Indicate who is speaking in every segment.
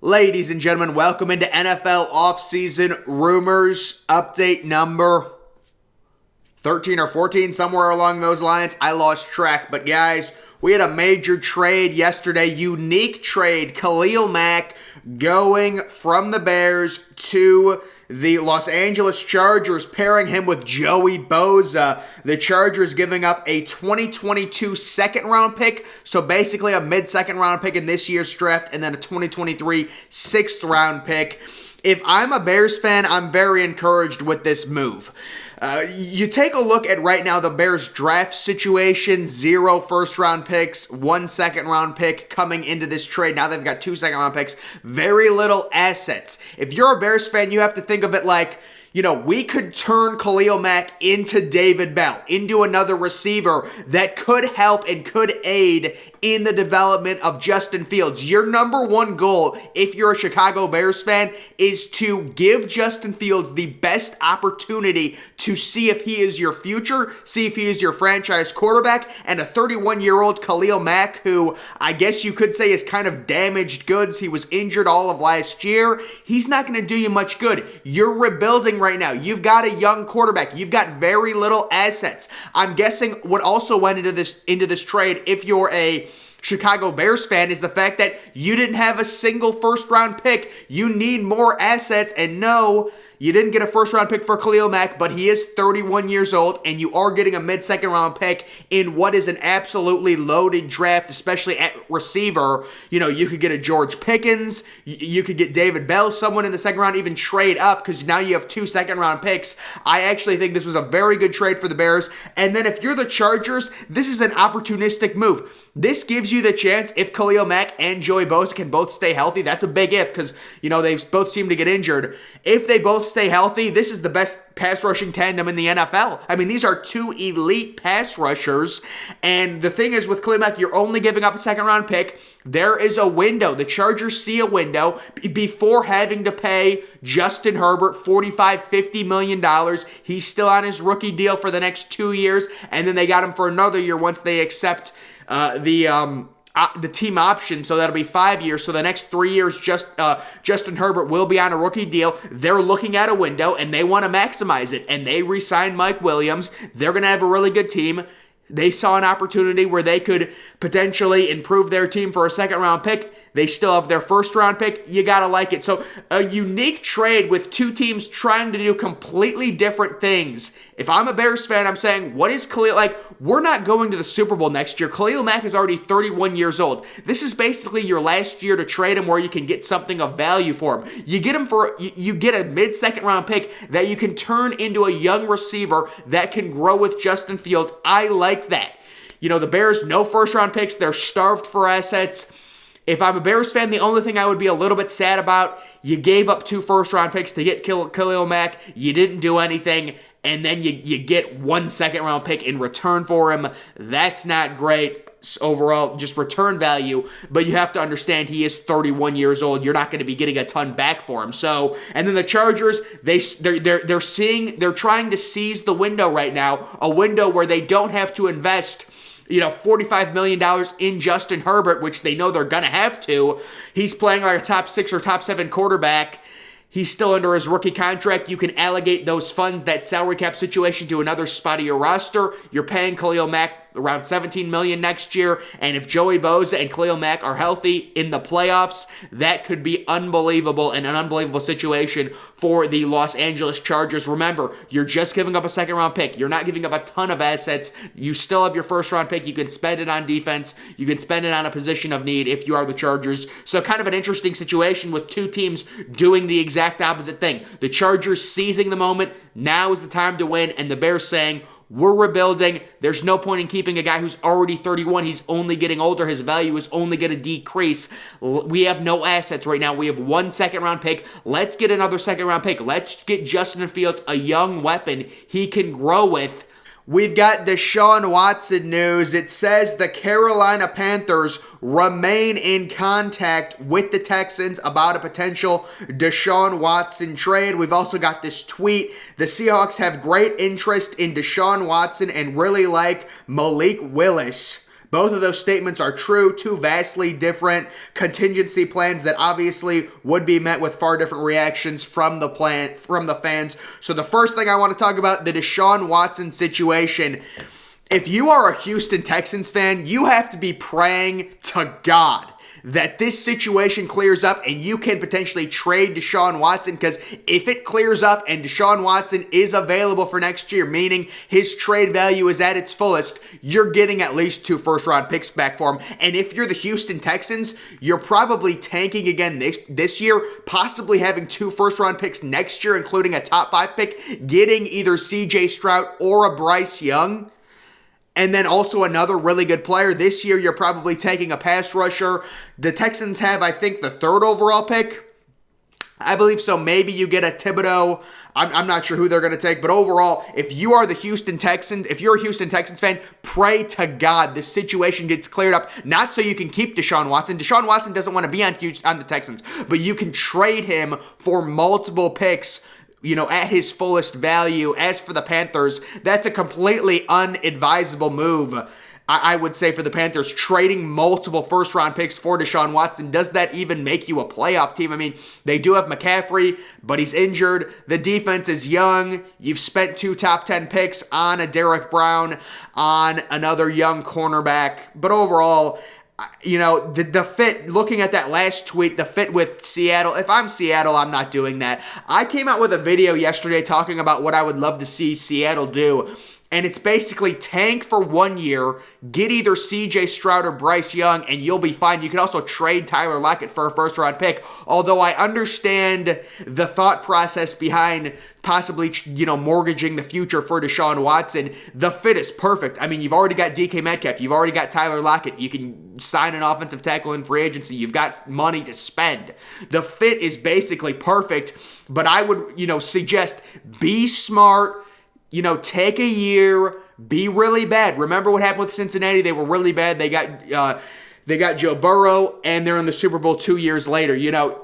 Speaker 1: Ladies and gentlemen, welcome into NFL offseason rumors update number 13 or 14, somewhere along those lines. I lost track, but guys, we had a major trade yesterday, unique trade. Khalil Mack going from the Bears to the Los Angeles Chargers, pairing him with Joey Bosa. The Chargers giving up a 2022 second-round pick, so basically a mid-second-round pick in this year's draft, and then a 2023 sixth-round pick. If I'm a Bears fan, I'm very encouraged with this move. You take a look at right now the Bears draft situation, 0 first-round picks, 1 second-round pick coming into this trade. Now they've got 2 second-round picks, very little assets. If you're a Bears fan, you have to think of it like, we could turn Khalil Mack into David Bell, into another receiver that could help and could aid in the development of Justin Fields. Your number one goal, if you're a Chicago Bears fan, is to give Justin Fields the best opportunity to see if he is your future, see if he is your franchise quarterback, and a 31-year-old Khalil Mack, who I guess you could say is kind of damaged goods. He was injured all of last year. He's not going to do you much good. You're rebuilding right now. You've got a young quarterback. You've got very little assets. I'm guessing what also went into this trade, if you're a Chicago Bears fan, is the fact that you didn't have a single first-round pick. You need more assets, and no, you didn't get a first-round pick for Khalil Mack, but he is 31 years old, and you are getting a mid-second-round pick in what is an absolutely loaded draft, especially at receiver. You could get a George Pickens, you could get David Bell, someone in the second round, even trade up, because now you have 2 second-round picks. I actually think this was a very good trade for the Bears, and then if you're the Chargers, this is an opportunistic move. This gives you the chance, if Khalil Mack and Joey Bosa can both stay healthy, that's a big if, because, they both seem to get injured. If they both stay healthy, this is the best pass rushing tandem in the NFL. I mean, these are 2 elite pass rushers, and the thing is with Khalil Mack, you're only giving up a second-round pick. There is a window. The Chargers see a window before having to pay Justin Herbert $45-50 million. He's still on his rookie deal for the next 2 years, and then they got him for another year once they accept the team option, so that'll be 5 years. So the next 3 years, Justin Herbert will be on a rookie deal. They're looking at a window, and they want to maximize it, and they re-sign Mike Williams. They're going to have a really good team. They saw an opportunity where they could potentially improve their team for a second-round pick. They still have their first-round pick. You got to like it. So a unique trade with 2 teams trying to do completely different things. If I'm a Bears fan, I'm saying, what is Khalil like? We're not going to the Super Bowl next year. Khalil Mack is already 31 years old. This is basically your last year to trade him where you can get something of value for him. You get him you get a mid-second round pick that you can turn into a young receiver that can grow with Justin Fields. I like that. The Bears, no first-round picks. They're starved for assets. If I'm a Bears fan, the only thing I would be a little bit sad about, you gave up 2 first-round picks to get Khalil Mack. You didn't do anything, and then you get 1 second-round pick in return for him. That's not great overall, just return value, but you have to understand he is 31 years old. You're not going to be getting a ton back for him. So, and then the Chargers, they're trying to seize the window right now, a window where they don't have to invest $45 million in Justin Herbert, which they know they're going to have to. He's playing like a top 6 or top 7 quarterback. He's still under his rookie contract. You can allocate those funds, that salary cap situation, to another spot of your roster. You're paying Khalil Mack around $17 million next year, and if Joey Bosa and Khalil Mack are healthy in the playoffs, that could be unbelievable and an unbelievable situation for the Los Angeles Chargers. Remember, you're just giving up a second-round pick. You're not giving up a ton of assets. You still have your first-round pick. You can spend it on defense. You can spend it on a position of need if you are the Chargers. So kind of an interesting situation with 2 teams doing the exact opposite thing. The Chargers seizing the moment. Now is the time to win, and the Bears saying, we're rebuilding. There's no point in keeping a guy who's already 31. He's only getting older. His value is only going to decrease. We have no assets right now. We have 1 second-round pick. Let's get another second-round pick. Let's get Justin Fields a young weapon he can grow with. We've got Deshaun Watson news. It says the Carolina Panthers remain in contact with the Texans about a potential Deshaun Watson trade. We've also got this tweet. The Seahawks have great interest in Deshaun Watson and really like Malik Willis. Both of those statements are true. Two vastly different contingency plans that obviously would be met with far different reactions from the fans. So the first thing I want to talk about, the Deshaun Watson situation. If you are a Houston Texans fan, you have to be praying to God that this situation clears up and you can potentially trade Deshaun Watson, because if it clears up and Deshaun Watson is available for next year, meaning his trade value is at its fullest, you're getting at least 2 first-round picks back for him. And if you're the Houston Texans, you're probably tanking again this year, possibly having 2 first-round picks next year, including a top 5 pick, getting either CJ Stroud or a Bryce Young. And then also another really good player. This year, you're probably taking a pass rusher. The Texans have, I think, the 3rd overall pick. I believe so. Maybe you get a Thibodeau. I'm not sure who they're going to take. But overall, if you are the Houston Texans, if you're a Houston Texans fan, pray to God this situation gets cleared up. Not so you can keep Deshaun Watson. Deshaun Watson doesn't want to be on the Texans. But you can trade him for multiple picks, at his fullest value. As for the Panthers, that's a completely unadvisable move, I would say, for the Panthers, trading multiple first-round picks for Deshaun Watson. Does that even make you a playoff team? I mean, they do have McCaffrey, but he's injured. The defense is young. You've spent 2 top 10 picks on a Derek Brown, on another young cornerback. But overall, the fit, looking at that last tweet, the fit with Seattle, if I'm Seattle, I'm not doing that. I came out with a video yesterday talking about what I would love to see Seattle do. And it's basically tank for 1 year, get either CJ Stroud or Bryce Young, and you'll be fine. You can also trade Tyler Lockett for a first-round pick. Although I understand the thought process behind possibly, mortgaging the future for Deshaun Watson, the fit is perfect. I mean, you've already got DK Metcalf. You've already got Tyler Lockett. You can sign an offensive tackle in free agency. You've got money to spend. The fit is basically perfect, but I would, suggest be smart. Take a year, be really bad. Remember what happened with Cincinnati? They were really bad. They got Joe Burrow, and they're in the Super Bowl 2 years later.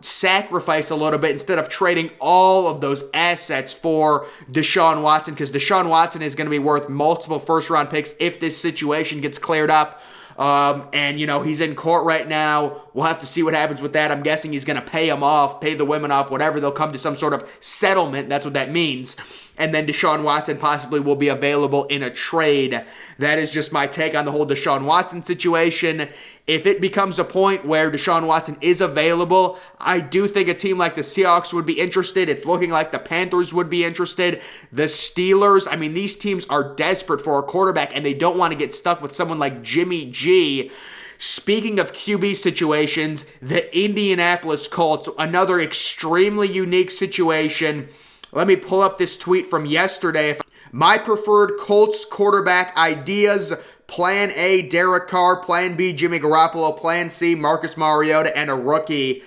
Speaker 1: Sacrifice a little bit instead of trading all of those assets for Deshaun Watson, because Deshaun Watson is going to be worth multiple first-round picks if this situation gets cleared up. And he's in court right now. We'll have to see what happens with that. I'm guessing he's going to pay the women off, whatever. They'll come to some sort of settlement. That's what that means. And then Deshaun Watson possibly will be available in a trade. That is just my take on the whole Deshaun Watson situation. If it becomes a point where Deshaun Watson is available, I do think a team like the Seahawks would be interested. It's looking like the Panthers would be interested. The Steelers, these teams are desperate for a quarterback, and they don't want to get stuck with someone like Jimmy G. Speaking of QB situations, the Indianapolis Colts, another extremely unique situation. Let me pull up this tweet from yesterday. My preferred Colts quarterback ideas: Plan A, Derek Carr; Plan B, Jimmy Garoppolo; Plan C, Marcus Mariota, and a rookie.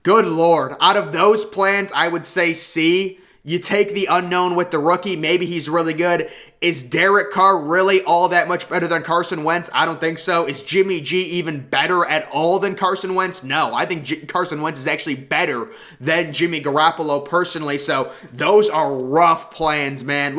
Speaker 1: Good Lord. Out of those plans, I would say C. You take the unknown with the rookie. Maybe he's really good. Is Derek Carr really all that much better than Carson Wentz? I don't think so. Is Jimmy G even better at all than Carson Wentz? No. I think Carson Wentz is actually better than Jimmy Garoppolo personally. So those are rough plans, man.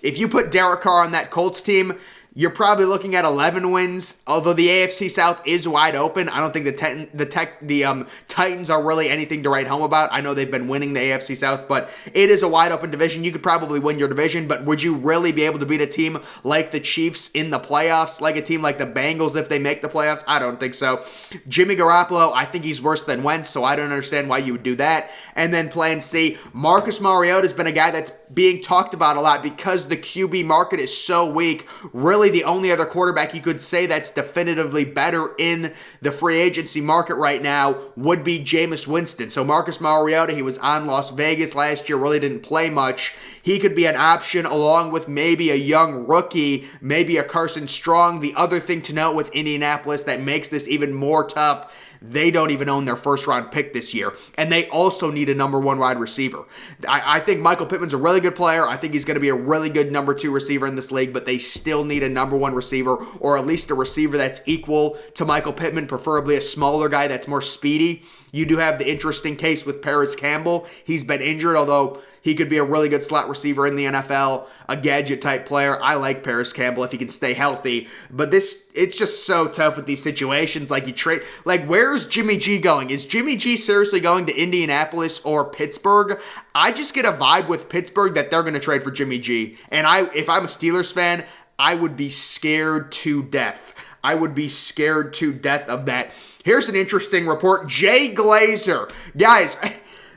Speaker 1: If you put Derek Carr on that Colts team, you're probably looking at 11 wins, although the AFC South is wide open. I don't think the Titans are really anything to write home about. I know they've been winning the AFC South, but it is a wide open division. You could probably win your division, but would you really be able to beat a team like the Chiefs in the playoffs, like a team like the Bengals if they make the playoffs? I don't think so. Jimmy Garoppolo, I think he's worse than Wentz, so I don't understand why you would do that. And then Plan C, Marcus Mariota has been a guy that's being talked about a lot because the QB market is so weak. Really, the only other quarterback you could say that's definitively better in the free agency market right now would be Jameis Winston. So Marcus Mariota, he was on Las Vegas last year, really didn't play much. He could be an option along with maybe a young rookie, maybe a Carson Strong. The other thing to note with Indianapolis that makes this even more tough, they don't even own their first-round pick this year. And they also need a number 1 wide receiver. I think Michael Pittman's a really good player. I think he's going to be a really good number 2 receiver in this league, but they still need a number 1 receiver, or at least a receiver that's equal to Michael Pittman, preferably a smaller guy that's more speedy. You do have the interesting case with Paris Campbell. He's been injured, although He could be a really good slot receiver in the NFL, a gadget-type player. I like Paris Campbell if he can stay healthy. But it's just so tough with these situations. Like, you trade... Like, where's Jimmy G going? Is Jimmy G seriously going to Indianapolis or Pittsburgh? I just get a vibe with Pittsburgh that they're going to trade for Jimmy G. And if I'm a Steelers fan, I would be scared to death. I would be scared to death of that. Here's an interesting report. Jay Glazer. Guys...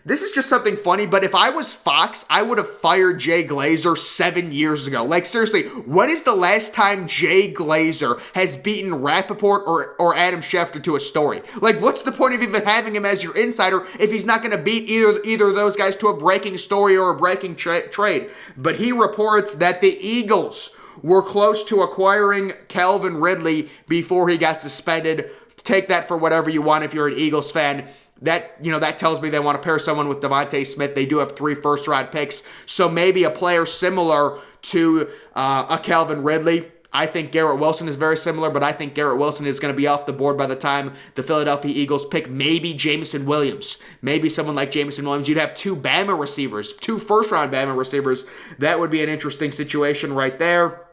Speaker 1: This is just something funny, but if I was Fox, I would have fired Jay Glazer 7 years ago. Like, seriously, when is the last time Jay Glazer has beaten Rappaport or Adam Schefter to a story? Like, what's the point of even having him as your insider if he's not going to beat either of those guys to a breaking story or a breaking trade? But he reports that the Eagles were close to acquiring Calvin Ridley before he got suspended. Take that for whatever you want if you're an Eagles fan. That tells me they want to pair someone with Devontae Smith. They do have 3 first-round picks, so maybe a player similar to a Calvin Ridley. I think Garrett Wilson is very similar, but I think Garrett Wilson is going to be off the board by the time the Philadelphia Eagles pick maybe Jameson Williams. Maybe someone like Jameson Williams. You'd have 2 Bama receivers, 2 first-round Bama receivers. That would be an interesting situation right there.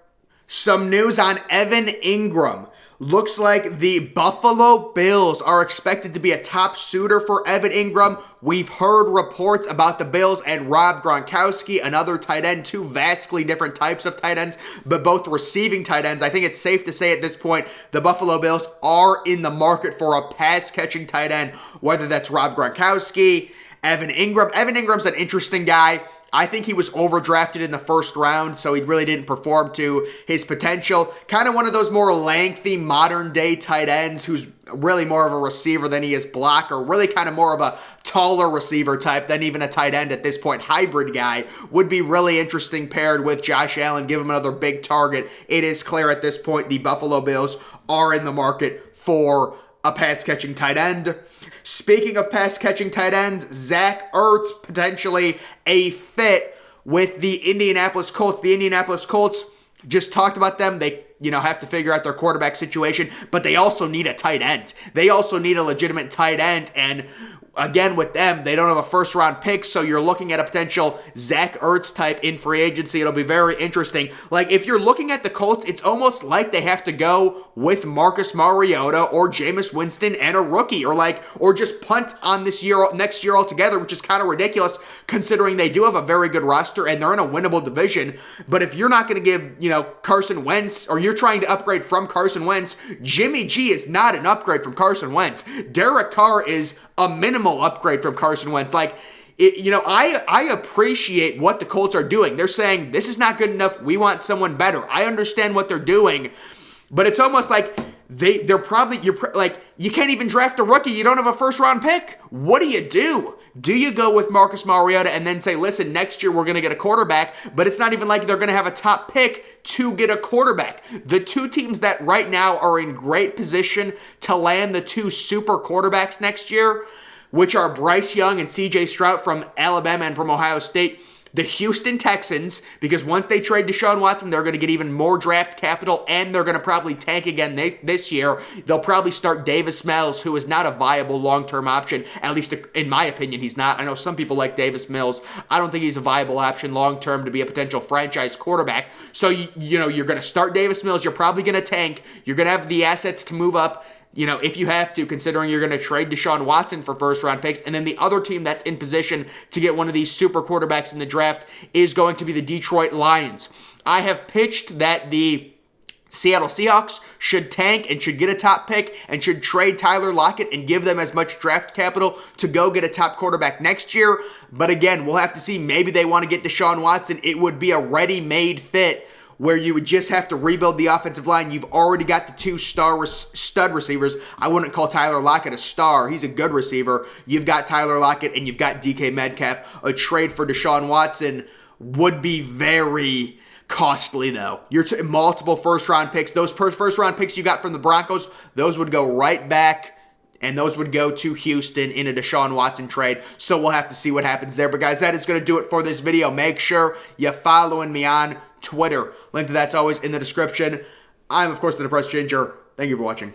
Speaker 1: Some news on Evan Ingram. Looks like the Buffalo Bills are expected to be a top suitor for Evan Ingram. We've heard reports about the Bills and Rob Gronkowski, another tight end, 2 vastly different types of tight ends, but both receiving tight ends. I think it's safe to say at this point the Buffalo Bills are in the market for a pass-catching tight end, whether that's Rob Gronkowski, Evan Ingram. Evan Ingram's an interesting guy. I think he was overdrafted in the first round, so he really didn't perform to his potential. Kind of one of those more lengthy, modern-day tight ends who's really more of a receiver than he is blocker. Really kind of more of a taller receiver type than even a tight end at this point. Hybrid guy would be really interesting paired with Josh Allen. Give him another big target. It is clear at this point the Buffalo Bills are in the market for a pass-catching tight end. Speaking of pass-catching tight ends, Zach Ertz potentially a fit with the Indianapolis Colts. The Indianapolis Colts, just talked about them. They, have to figure out their quarterback situation, but they also need a tight end. They also need a legitimate tight end, and again, with them, they don't have a first-round pick, so you're looking at a potential Zach Ertz type in free agency. It'll be very interesting. Like, if you're looking at the Colts, it's almost like they have to go with Marcus Mariota or Jameis Winston and a rookie, or just punt on next year altogether, which is kind of ridiculous considering they do have a very good roster and they're in a winnable division. But if you're not going to give, Carson Wentz, or you're trying to upgrade from Carson Wentz, Jimmy G is not an upgrade from Carson Wentz. Derek Carr is a minimal upgrade from Carson Wentz. I appreciate what the Colts are doing. They're saying, this is not good enough. We want someone better. I understand what they're doing, but it's almost like you can't even draft a rookie. You don't have a first round pick. What do? Do you go with Marcus Mariota and then say, listen, next year we're going to get a quarterback, but it's not even like they're going to have a top pick to get a quarterback. The 2 teams that right now are in great position to land the 2 super quarterbacks next year, which are Bryce Young and CJ Stroud from Alabama and from Ohio State, the Houston Texans, because once they trade Deshaun Watson, they're going to get even more draft capital, and they're going to probably tank again this year. They'll probably start Davis Mills, who is not a viable long-term option. At least in my opinion, he's not. I know some people like Davis Mills. I don't think he's a viable option long-term to be a potential franchise quarterback. So, you're going to start Davis Mills. You're probably going to tank. You're going to have the assets to move up, if you have to, considering you're going to trade Deshaun Watson for first-round picks. And then the other team that's in position to get one of these super quarterbacks in the draft is going to be the Detroit Lions. I have pitched that the Seattle Seahawks should tank and should get a top pick and should trade Tyler Lockett and give them as much draft capital to go get a top quarterback next year. But again, we'll have to see. Maybe they want to get Deshaun Watson. It would be a ready-made fit where you would just have to rebuild the offensive line. You've already got the 2 stud receivers. I wouldn't call Tyler Lockett a star. He's a good receiver. You've got Tyler Lockett and you've got DK Metcalf. A trade for Deshaun Watson would be very costly, though. You're multiple first-round picks. Those first-round picks you got from the Broncos, those would go right back, and those would go to Houston in a Deshaun Watson trade. So we'll have to see what happens there. But guys, that is going to do it for this video. Make sure you're following me on Twitter. Link to that's always in the description. I'm, of course, the Depressed Ginger. Thank you for watching.